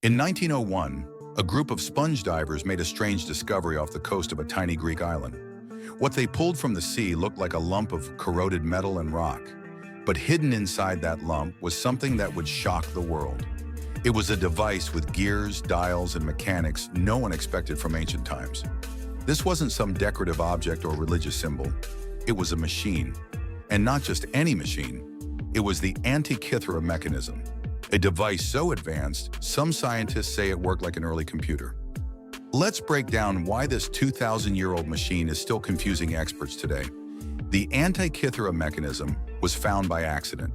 In 1901, a group of sponge divers made a strange discovery off the coast of a tiny Greek island. What they pulled from the sea looked like a lump of corroded metal and rock, but hidden inside that lump was something that would shock the world. It was a device with gears, dials, and mechanics no one expected from ancient times. This wasn't some decorative object or religious symbol. It was a machine. And not just any machine. It was the Antikythera mechanism, a device so advanced, some scientists say it worked like an early computer. Let's break down why this 2,000-year-old machine is still confusing experts today. The Antikythera mechanism was found by accident.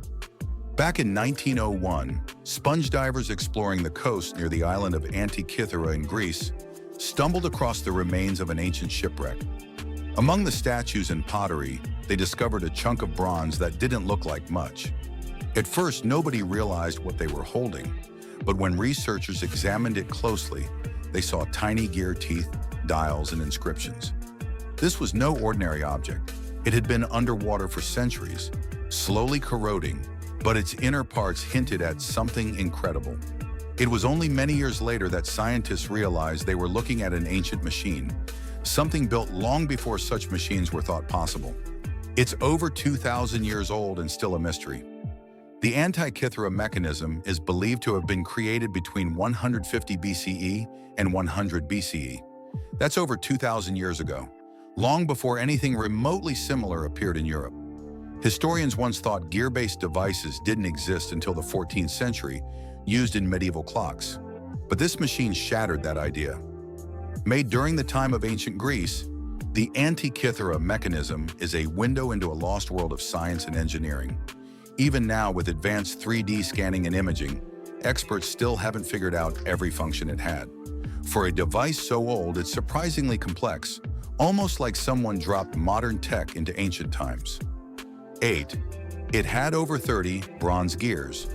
Back in 1901, sponge divers exploring the coast near the island of Antikythera in Greece stumbled across the remains of an ancient shipwreck. Among the statues and pottery, they discovered a chunk of bronze that didn't look like much. At first, nobody realized what they were holding, but when researchers examined it closely, they saw tiny gear teeth, dials, and inscriptions. This was no ordinary object. It had been underwater for centuries, slowly corroding, but its inner parts hinted at something incredible. It was only many years later that scientists realized they were looking at an ancient machine, something built long before such machines were thought possible. It's over 2,000 years old and still a mystery. The Antikythera mechanism is believed to have been created between 150 BCE and 100 BCE. That's over 2,000 years ago, long before anything remotely similar appeared in Europe. Historians once thought gear-based devices didn't exist until the 14th century, used in medieval clocks. But this machine shattered that idea. Made during the time of ancient Greece, the Antikythera mechanism is a window into a lost world of science and engineering. Even now, with advanced 3D scanning and imaging, experts still haven't figured out every function it had. For a device so old, it's surprisingly complex, almost like someone dropped modern tech into ancient times. 8. It had over 30 bronze gears.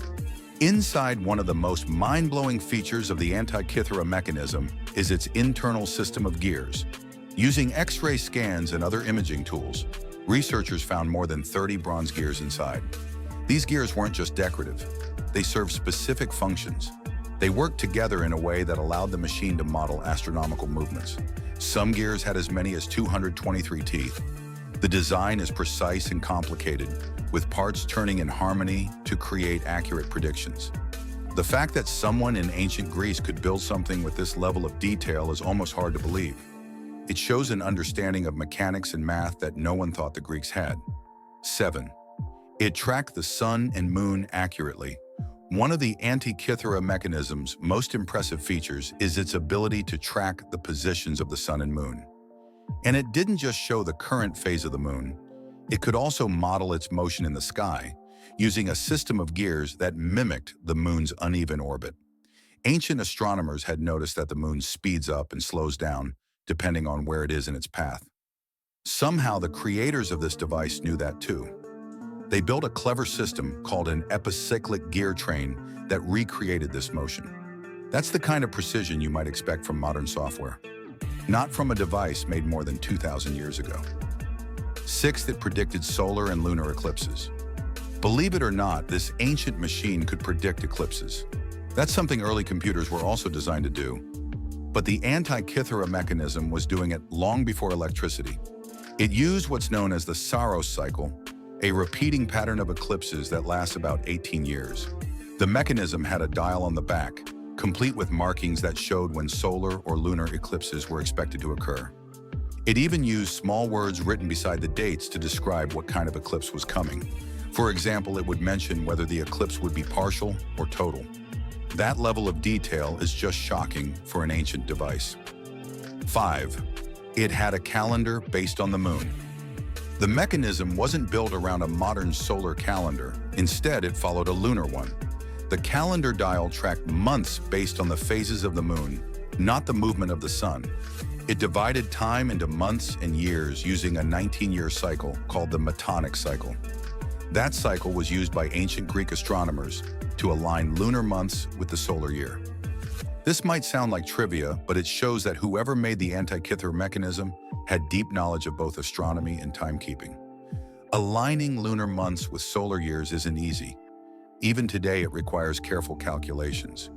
Inside, one of the most mind-blowing features of the Antikythera mechanism is its internal system of gears. Using X-ray scans and other imaging tools, researchers found more than 30 bronze gears inside. These gears weren't just decorative. They served specific functions. They worked together in a way that allowed the machine to model astronomical movements. Some gears had as many as 223 teeth. The design is precise and complicated, with parts turning in harmony to create accurate predictions. The fact that someone in ancient Greece could build something with this level of detail is almost hard to believe. It shows an understanding of mechanics and math that no one thought the Greeks had. 7. It tracked the sun and moon accurately. One of the Antikythera mechanism's most impressive features is its ability to track the positions of the sun and moon. And it didn't just show the current phase of the moon. It could also model its motion in the sky, using a system of gears that mimicked the moon's uneven orbit. Ancient astronomers had noticed that the moon speeds up and slows down, depending on where it is in its path. Somehow, the creators of this device knew that too. They built a clever system called an epicyclic gear train that recreated this motion. That's the kind of precision you might expect from modern software, not from a device made more than 2,000 years ago. 6. It predicted solar and lunar eclipses. Believe it or not, this ancient machine could predict eclipses. That's something early computers were also designed to do. But the Antikythera mechanism was doing it long before electricity. It used what's known as the Saros cycle, a repeating pattern of eclipses that lasts about 18 years. The mechanism had a dial on the back, complete with markings that showed when solar or lunar eclipses were expected to occur. It even used small words written beside the dates to describe what kind of eclipse was coming. For example, it would mention whether the eclipse would be partial or total. That level of detail is just shocking for an ancient device. 5. It had a calendar based on the moon. The mechanism wasn't built around a modern solar calendar. Instead, it followed a lunar one. The calendar dial tracked months based on the phases of the moon, not the movement of the sun. It divided time into months and years using a 19-year cycle called the Metonic cycle. That cycle was used by ancient Greek astronomers to align lunar months with the solar year. This might sound like trivia, but it shows that whoever made the Antikythera mechanism had deep knowledge of both astronomy and timekeeping. Aligning lunar months with solar years isn't easy. Even today, it requires careful calculations.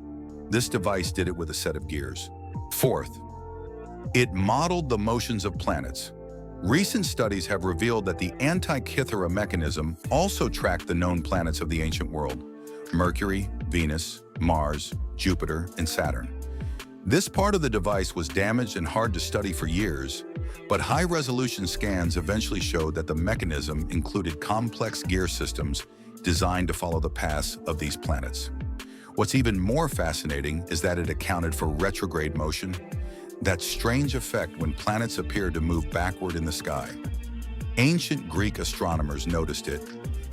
This device did it with a set of gears. Fourth, it modeled the motions of planets. Recent studies have revealed that the Antikythera mechanism also tracked the known planets of the ancient world: Mercury, Venus, Mars, Jupiter, and Saturn. This part of the device was damaged and hard to study for years, but high-resolution scans eventually showed that the mechanism included complex gear systems designed to follow the paths of these planets. What's even more fascinating is that it accounted for retrograde motion, that strange effect when planets appear to move backward in the sky. Ancient Greek astronomers noticed it,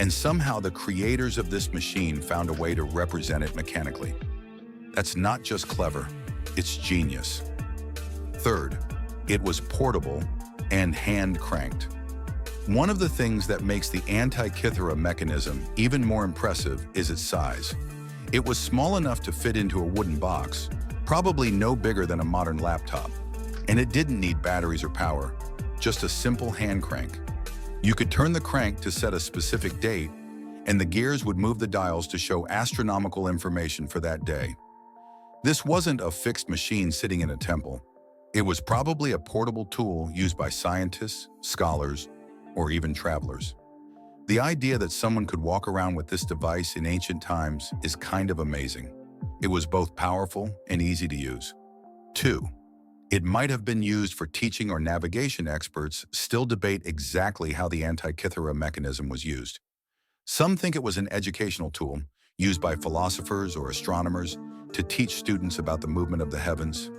and somehow the creators of this machine found a way to represent it mechanically. That's not just clever, it's genius. Third, it was portable and hand-cranked. One of the things that makes the Antikythera mechanism even more impressive is its size. It was small enough to fit into a wooden box, probably no bigger than a modern laptop. And it didn't need batteries or power, just a simple hand crank. You could turn the crank to set a specific date, and the gears would move the dials to show astronomical information for that day. This wasn't a fixed machine sitting in a temple. It was probably a portable tool used by scientists, scholars, or even travelers. The idea that someone could walk around with this device in ancient times is kind of amazing. It was both powerful and easy to use. 2. It might have been used for teaching or navigation. Experts still debate exactly how the Antikythera mechanism was used. Some think it was an educational tool used by philosophers or astronomers to teach students about the movement of the heavens.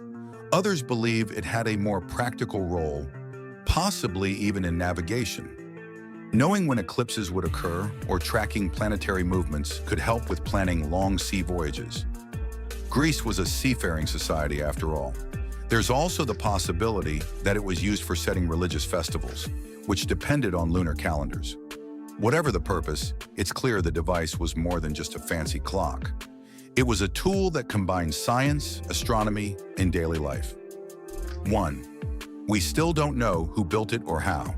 Others believe it had a more practical role, possibly even in navigation. Knowing when eclipses would occur or tracking planetary movements could help with planning long sea voyages. Greece was a seafaring society after all. There's also the possibility that it was used for setting religious festivals, which depended on lunar calendars. Whatever the purpose, it's clear the device was more than just a fancy clock. It was a tool that combined science, astronomy, and daily life. 1. We still don't know who built it or how.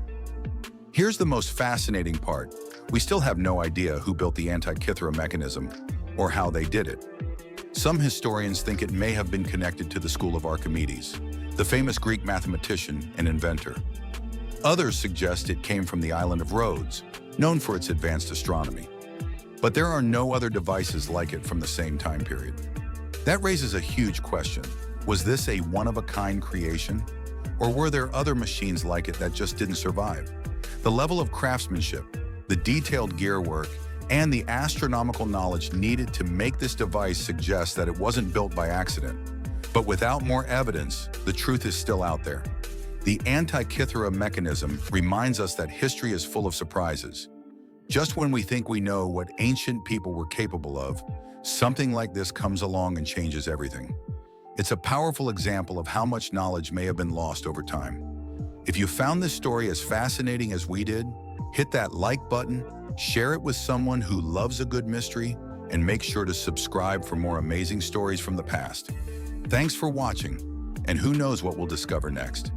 Here's the most fascinating part. We still have no idea who built the Antikythera mechanism or how they did it. Some historians think it may have been connected to the school of Archimedes, the famous Greek mathematician and inventor. Others suggest it came from the island of Rhodes, known for its advanced astronomy. But there are no other devices like it from the same time period. That raises a huge question. Was this a one-of-a-kind creation? Or were there other machines like it that just didn't survive? The level of craftsmanship, the detailed gear work, and the astronomical knowledge needed to make this device suggests that it wasn't built by accident. But without more evidence, the truth is still out there. The Antikythera mechanism reminds us that history is full of surprises. Just when we think we know what ancient people were capable of, something like this comes along and changes everything. It's a powerful example of how much knowledge may have been lost over time. If you found this story as fascinating as we did, hit that like button, share it with someone who loves a good mystery, and make sure to subscribe for more amazing stories from the past. Thanks for watching, and who knows what we'll discover next.